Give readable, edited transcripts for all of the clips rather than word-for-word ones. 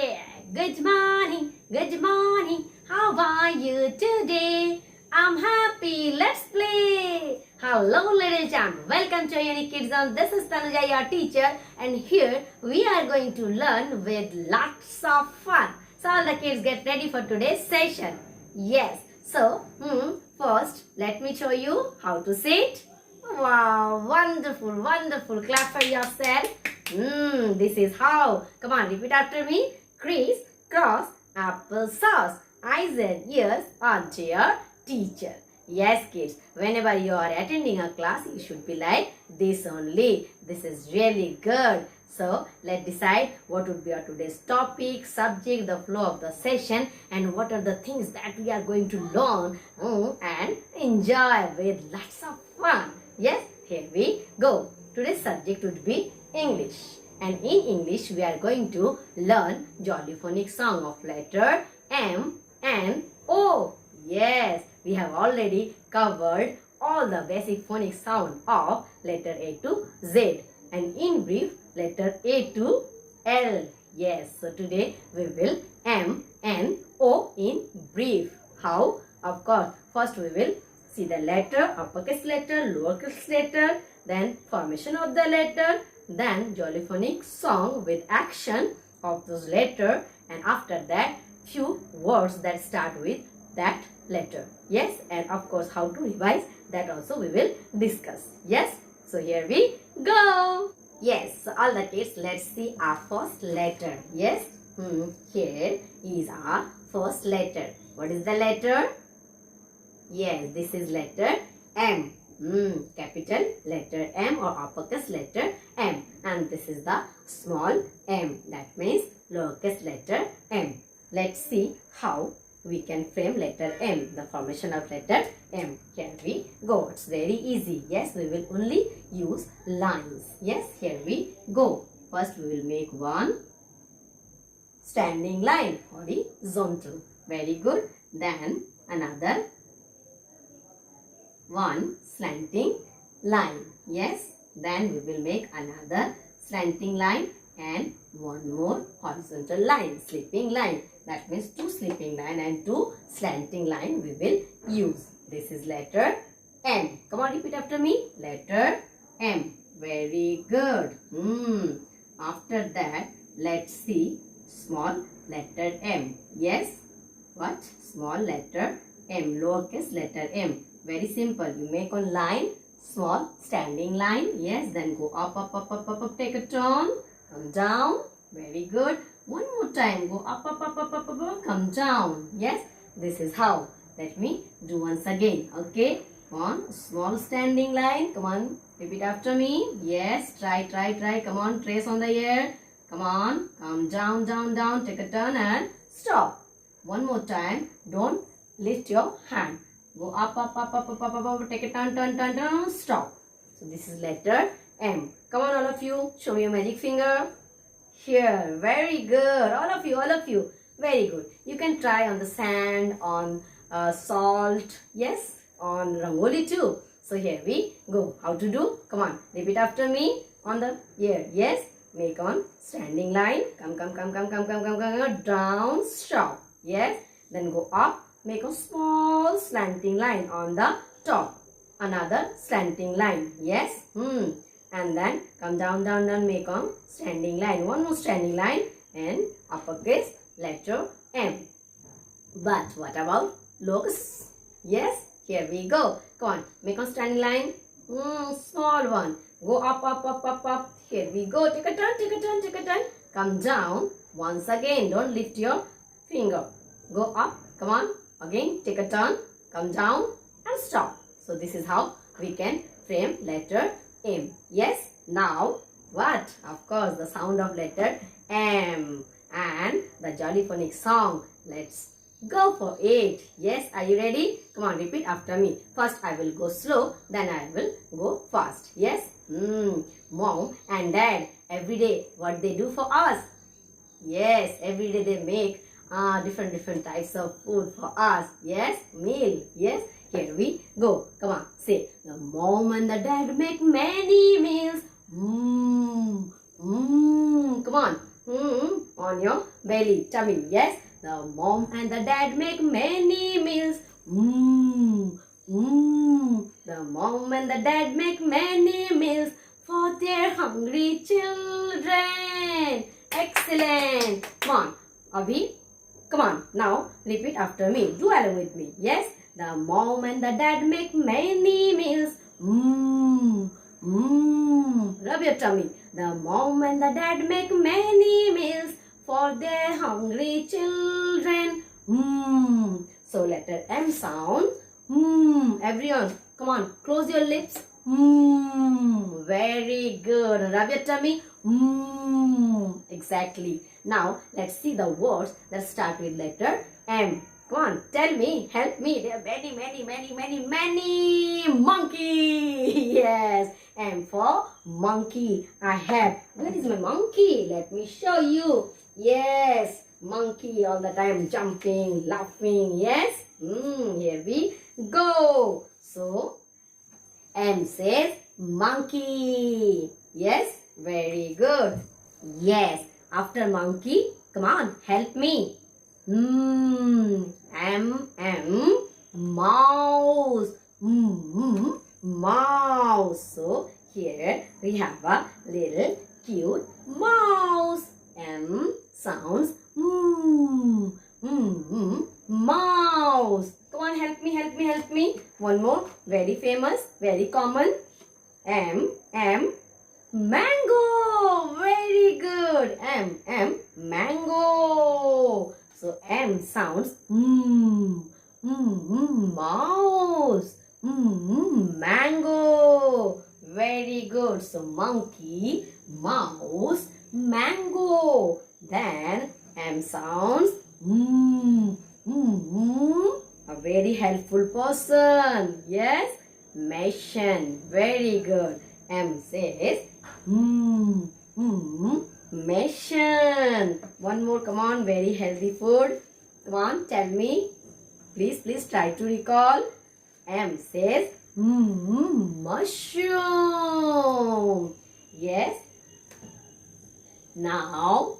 Yeah, good morning, good morning. How are you today? I'm happy. Let's play. Hello, little champ. Welcome to Unique Kids Zone. This is Tanuja, your teacher, and here we are going to learn with lots of fun. So, all the kids get ready for today's session. Yes. So, first, let me show you how to say it. Wow, wonderful, wonderful. Clap for yourself. This is how. Come on, repeat after me. Criss, cross, applesauce. Eyes and ears onto your teacher. Yes, kids. Whenever you are attending a class, you should be like this only. This is really good. So, let's decide what would be our today's topic, subject, the flow of the session, and what are the things that we are going to learn and enjoy with lots of fun. Yes, here we go. Today's subject would be English. And in English, we are going to learn Jolly Phonics song of letter M and O. Yes, we have already covered all the basic phonic sound of letter A to Z. And in brief, letter A to L. Yes, so today we will M and O in brief. How? Of course, first we will see the letter, uppercase letter, lowercase letter, then formation of the letter, then Jolly Phonics song with action of those letter, and after that few words that start with that letter. Yes, and of course how to revise, that also we will discuss. Yes, so here we go. Yes, so all the kids, let's see our first letter. Yes, here is our first letter. What is the letter? Yes, this is letter M. Capital letter M or uppercase letter M, and this is the small m, that means lowercase letter m. Let's see how we can frame letter M, the formation of letter M. Here we go. It's very easy. Yes, we will only use lines. Yes, here we go. First we will make one standing line, horizontal. Very good. Then another one slanting line. Yes, then we will make another slanting line and one more horizontal line, sleeping line. That means two sleeping line and two slanting line we will use. This is letter M. Come on, repeat after me. Letter M. Very good. After that, let's see small letter M. Yes, what? Small letter M, lowercase letter m. Very simple. You make one line, small standing line. Yes, then go up, up, up, up, up, up. Take a turn. Come down. Very good. One more time. Go up, up, up, up, up, up, up. Come down. Yes, this is how. Let me do once again. Okay. One small standing line. Come on. Repeat after me. Yes. Try, try, try. Come on. Trace on the air. Come on. Come down, down, down. Take a turn and stop. One more time. Don't lift your hand. Go up, up, up, up, up, up, up, up. Take a turn, turn, turn, turn. Stop. So this is letter M. Come on, all of you. Show me your magic finger. Here. Very good. All of you, all of you. Very good. You can try on the sand, on salt. Yes, on rangoli too. So here we go. How to do? Come on. Repeat after me. On the ear. Yes. Make on standing line. Come, come, come, come, come, come, come, come. Down. Stop. Yes. Then go up. Make a small slanting line on the top. Another slanting line. Yes. And then come down, down, down. Make a standing line. One more standing line and uppercase letter M. But what about lowercase? Yes. Here we go. Come on. Make a standing line. Small one. Go up, up, up, up, up. Here we go. Take a turn, take a turn, take a turn. Come down. Once again. Don't lift your finger. Go up. Come on. Again, take a turn, come down and stop. So this is how we can frame letter M. Yes, now what? Of course, the sound of letter M and the Jolly Phonics song. Let's go for it. Yes, are you ready? Come on, repeat after me. First, I will go slow, then I will go fast. Yes, Mom and Dad, every day, what they do for us? Yes, every day they make different types of food for us. Yes, meal. Yes, here we go. Come on, say, the mom and the dad make many meals. Come on, On your belly, tummy. Yes. The mom and the dad make many meals. The mom and the dad make many meals for their hungry children. Excellent. Come on, Abhi. Come on. Now repeat after me. Do along with me. Yes. The mom and the dad make many meals. Rub your tummy. The mom and the dad make many meals for their hungry children. So letter M sound. Everyone, come on, close your lips. Very good. Rub your tummy. Exactly. Now let's see the words that start with letter M. Come on, tell me, help me. There are many. Monkey. Yes. M for monkey. I have. Where is my monkey? Let me show you. Yes. Monkey all the time jumping, laughing. Yes. Here we go. So, M says monkey. Yes. Very good. Yes. After monkey, come on, help me. Mouse. Mouse. So here we have a little cute mouse. M sounds mouse. Come on, help me. One more, very famous, very common. Mango. Very good. Mango. So M sounds mouse. Mango. Very good. So monkey, mouse, mango. Then M sounds a very helpful person. Yes. Mission. Very good. M says mission. One more. Come on. Very healthy food. Come on. Tell me. Please try to recall. M says mushroom. Yes. Now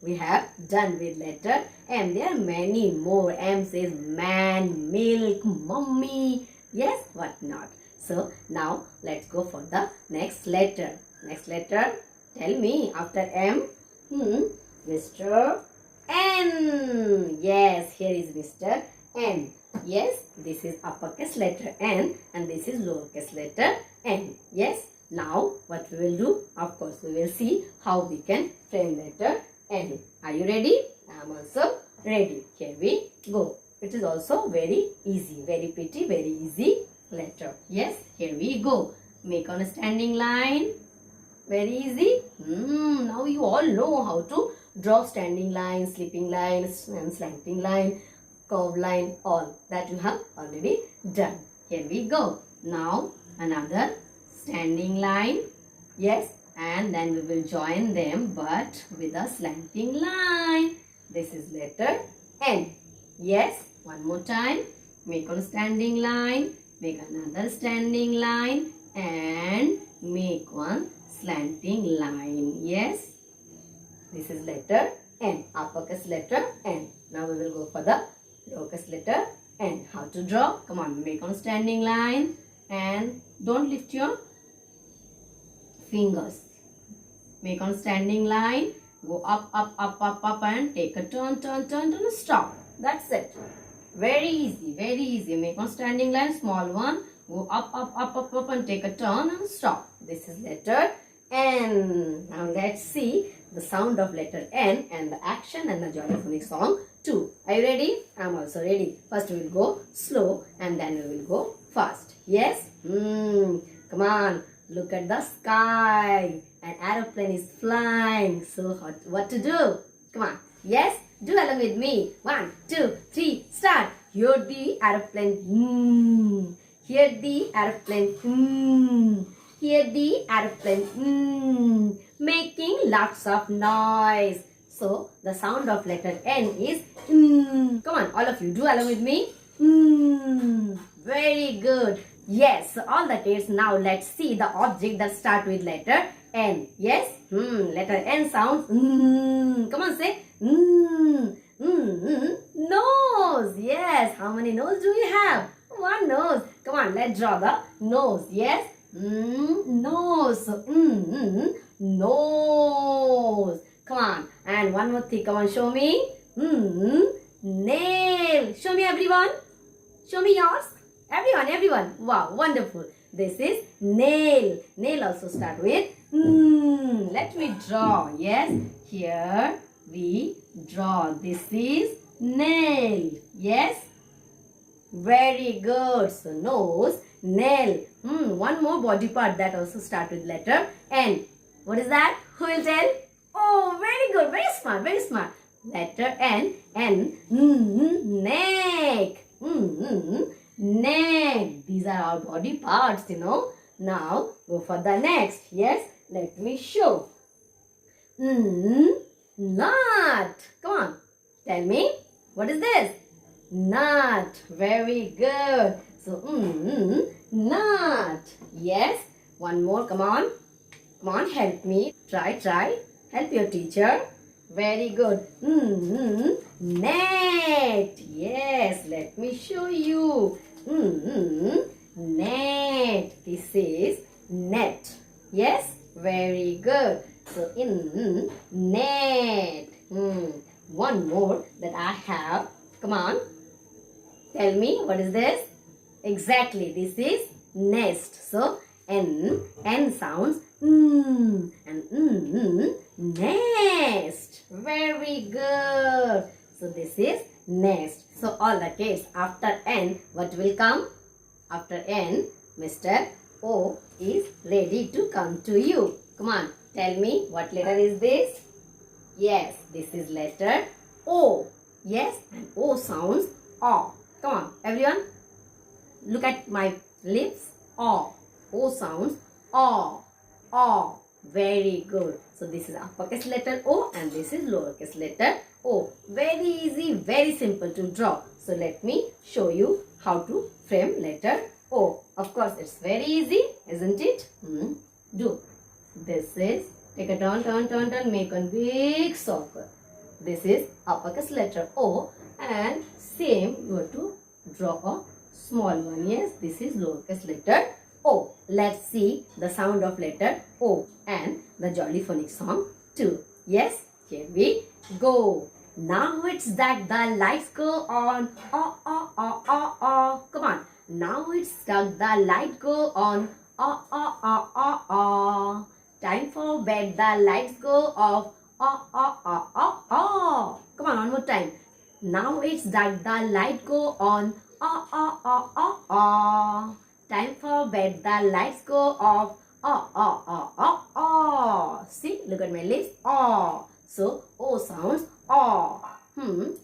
we have done with letter M. There are many more. M says man, milk, mummy. Yes, what not. So now let's go for the next letter. Next letter. Tell me after M. Mr. N. Yes, here is Mr. N. Yes, this is uppercase letter N and this is lowercase letter n. Yes, now what we will do? Of course, we will see how we can frame letter N. Are you ready? I am also ready. Here we go. It is also very easy, very pretty, very easy letter. Yes, here we go. Make on a standing line. Very easy. Now you all know how to draw standing line, sleeping line, and slanting line, curve line, all that you have already done. Here we go. Now another standing line. Yes, and then we will join them but with a slanting line. This is letter N. Yes, one more time. Make on standing line, make another standing line and make one slanting line. Yes, this is letter N, uppercase letter N. Now we will go for the lowercase letter N. How to draw? Come on, make on standing line and don't lift your fingers. Make on standing line, go up and take a turn and stop. That's it. Very easy. Make on standing line, small one, go up and take a turn and stop. This is letter N. Now let's see the sound of letter N and the action and the Jolly Phonics song too. Are you ready? I'm also ready. First we will go slow and then we will go fast. Yes? Come on. Look at the sky. An aeroplane is flying. So what to do? Come on. Yes? Do along with me. 1, 2, 3, start. Hear the aeroplane. Hear the aeroplane. Hear the aeroplane. Making lots of noise. So the sound of letter N is Come on, all of you, do along with me. Very good. Yes, so all the kids, now let's see the object that start with letter N. Yes, Letter N sounds. Come on, say. Nose. Yes. How many nose do we have? One nose. Come on, let's draw the nose. Yes. Nose. So, nose. Come on. And one more thing. Come on, show me. Nail. Show me, everyone. Show me yours. Everyone. Wow, wonderful. This is nail. Nail also start with Let me draw. Yes. Here we draw. This is nail. Yes. Very good. So nose, nail. One more body part that also start with letter N. What is that? Who will tell? Oh, very good. Very smart. Very smart. Letter N. N. Neck. Neck. These are our body parts, you know. Now go for the next. Yes. Let me show. Nut. Come on. Tell me. What is this? Nut. Very good. So, nut. Yes. One more. Come on. Come on. Help me. Try. Help your teacher. Very good. Net. Yes. Let me show you. Net. This is net. Yes. Very good. So, in net. One more that I have. Come on. Tell me, what is this? Exactly, this is nest. So, N sounds and nest. Very good. So, this is nest. So, all the kids, after N, what will come? After N, Mr. O is ready to come to you. Come on, tell me, what letter is this? Yes, this is letter O. Yes, and O sounds O. Come on, everyone. Look at my lips. O. O sounds O. O. Very good. So this is uppercase letter O and this is lowercase letter O. Very easy, very simple to draw. So let me show you how to frame letter O. Of course, it's very easy, isn't it? Do. This is, take a turn, make a big circle. This is uppercase letter O and same you have to draw a small one. Yes, this is lowercase letter O. Let's see the sound of letter O and the Jolly Phonics song too. Yes, here we go. Now it's that the lights go on. Come on. Now it's that the light go on. Time for bed, the lights go off. Come on, one more time. Now it's that the light go on. Time for bed, the lights go off. See, look at my lips. So, O sounds O.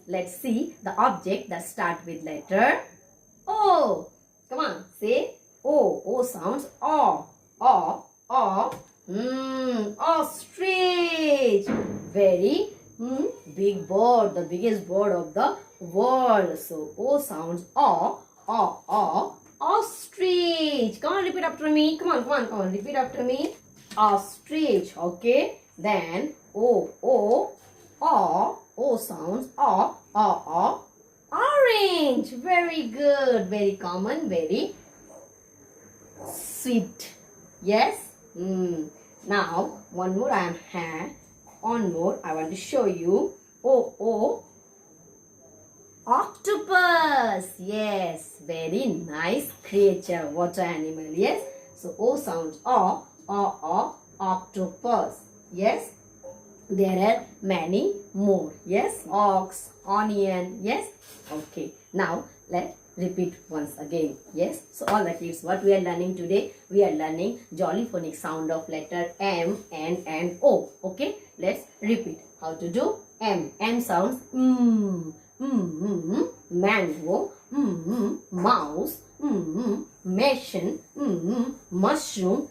Let's see the object that start with letter O. Come on, say O. O sounds O. Ostrich. Very big bird, the biggest bird of the world. So O sounds O. Ostrich. Come on, repeat after me. Come on, repeat after me. Ostrich. Okay. Then O sounds O. Orange. Very good. Very common. Very sweet. Yes. Now, one more I am here. One more I want to show you. Octopus. Yes, very nice creature, water animal. Yes. So O sounds O. Octopus. Yes. There are many more. Yes. Ox, onion. Yes. Okay. Now let's repeat once again. Yes. So all the kids, what we are learning today? We are learning Jolly Phonics sound of letter M, N and O. Okay. Let's repeat. How to do? M. M sounds mango, mouse, machine, mushroom,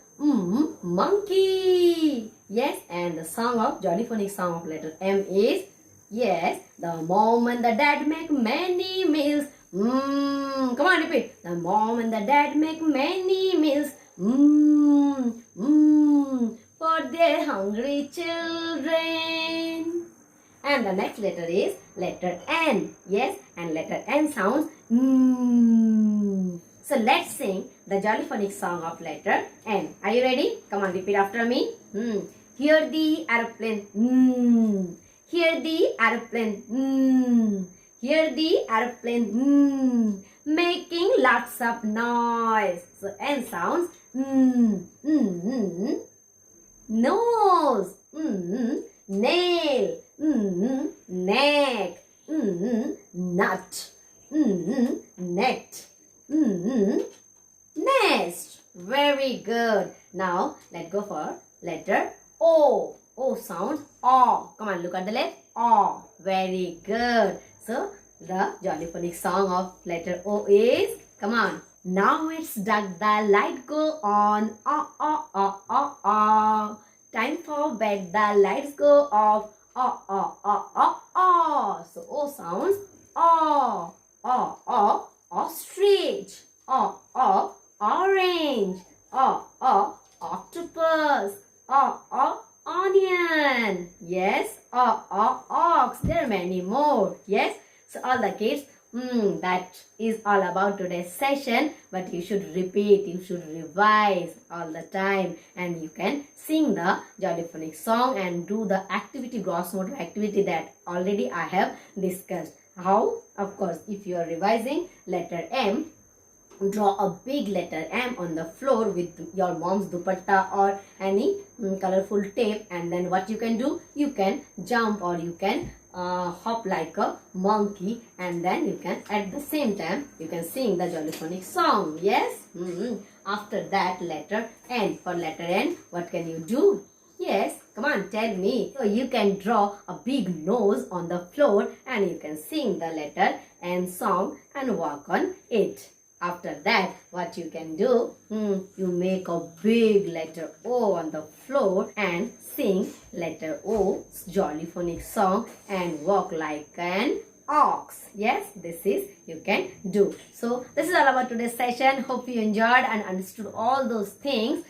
monkey. Yes, and the song of Jolly Phonics song of letter M is, yes, the mom and the dad make many meals. Come on, repeat. The mom and the dad make many meals. For for their hungry children. And the next letter is letter N. Yes, and letter N sounds mm. So let's sing the Jolly Phonics song of letter N. Are you ready? Come on, repeat after me. Hear the aeroplane. Hear the aeroplane. Hear the aeroplane. Making lots of noise. So N sounds nose. Nail. Neck. Nut. Net. Nest. Very good. Now let's go for letter O. O sounds O. Come on, look at the left. O. Very good. So the Jolly Phonics song of letter O is, come on. Now it's dark, the light go on. Oh, oh, oh, oh, oh. Time for bed, the lights go off. Oh, oh, oh, oh, oh. So O sounds O. O, O, ostrich. O, O, orange. O, O, octopus. O, O, onion. Yes. O, O, ox. There are many more. Yes. So all the kids, that is all about today's session. But you should repeat, you should revise all the time. And you can sing the Jolly Phonics song and do the activity, gross motor activity that already I have discussed. How? Of course, if you are revising letter M, draw a big letter M on the floor with your mom's dupatta or any colorful tape. And then what you can do, you can jump or you can hop like a monkey, and then you can at the same time you can sing the Jolly Phonics song. Yes. After that, letter N. For letter N, what can you do? Yes, come on, tell me. So you can draw a big nose on the floor and you can sing the letter N song and walk on it. After that, what you can do, you make a big letter O on the floor and sing letter O Jolly Phonics song and walk like an ox. Yes, this is you can do. So this is all about today's session. Hope you enjoyed and understood all those things.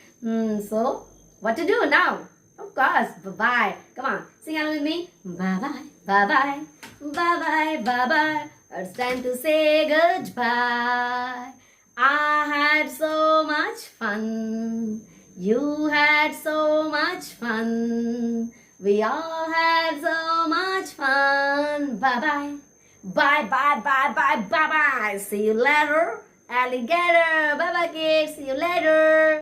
So what to do now? Of course, bye-bye. Come on, sing along with me. Bye-bye, bye-bye, bye-bye, bye-bye. It's time to say goodbye. I had so much fun. You had so much fun. We all had so much fun. Bye-bye. Bye-bye, bye-bye, bye-bye. See you later, alligator. Bye-bye, kids. See you later.